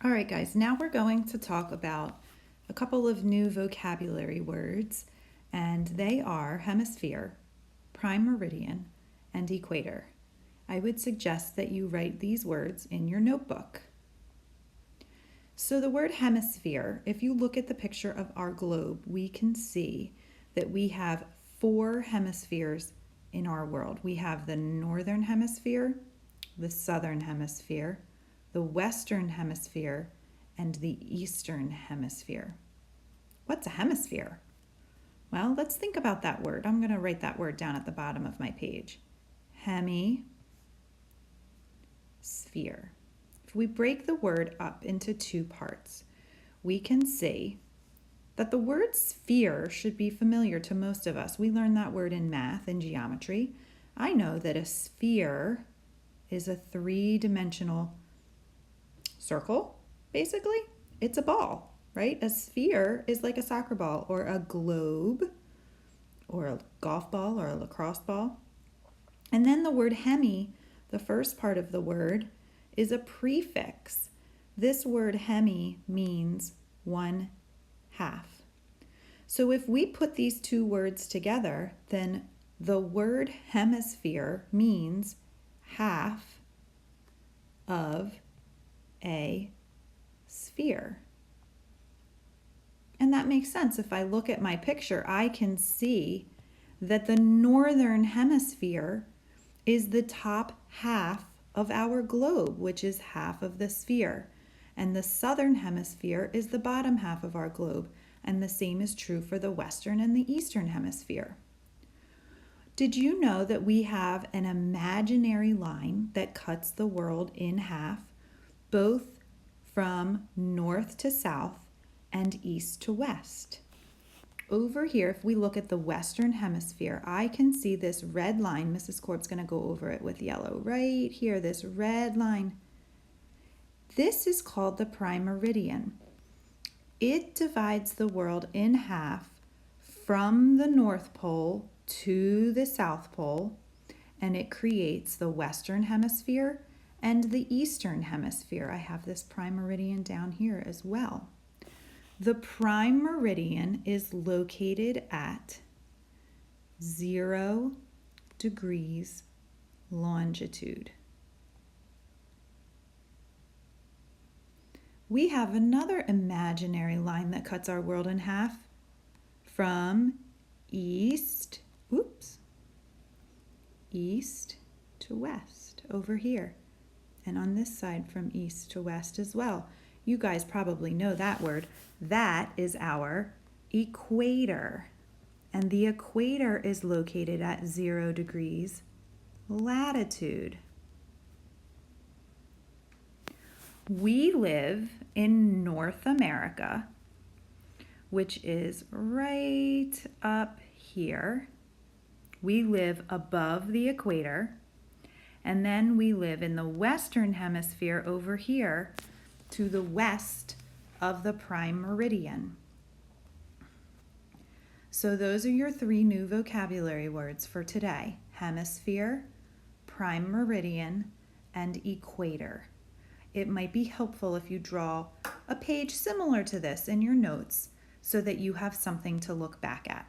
All right, guys, now we're going to talk about a couple of new vocabulary words, and they are hemisphere, prime meridian, and equator. I would suggest that you write these words in your notebook. So the word hemisphere, if you look at the picture of our globe, we can see that we have 4 hemispheres in our world. We have the northern hemisphere, the southern hemisphere, the western hemisphere, and the eastern hemisphere. What's a hemisphere? Well, let's think about that word. I'm going to write that word down at the bottom of my page. Hemisphere. If we break the word up into 2 parts, we can see that the word sphere should be familiar to most of us. We learned that word in math and geometry. I know that a sphere is a 3-dimensional circle, basically. It's a ball, right? A sphere is like a soccer ball or a globe or a golf ball or a lacrosse ball. And then the word hemi, the first part of the word, is a prefix. This word hemi means 1/2. So if we put these 2 words together, then the word hemisphere means half of a sphere. And that makes sense. If I look at my picture, I can see that the northern hemisphere is the top half of our globe, which is half of the sphere. And the southern hemisphere is the bottom half of our globe. And the same is true for the western and the eastern hemisphere. Did you know that we have an imaginary line that cuts the world in half, both from north to south and east to west? Over here, if we look at the western hemisphere, I can see this red line. Mrs. Court's going to go over it with yellow. Right here, this red line. This is called the prime meridian. It divides the world in half from the North Pole to the South Pole, and it creates the western hemisphere and the eastern hemisphere. I have this prime meridian down here as well. The prime meridian is located at 0 degrees longitude. We have another imaginary line that cuts our world in half from east to west over here. And on this side from east to west as well. You guys probably know that word. That is our equator. And the equator is located at 0 degrees latitude. We live in North America, which is right up here. We live above the equator. And then we live in the western hemisphere over here to the west of the prime meridian. So those are your 3 new vocabulary words for today: hemisphere, prime meridian, and equator. It might be helpful if you draw a page similar to this in your notes so that you have something to look back at.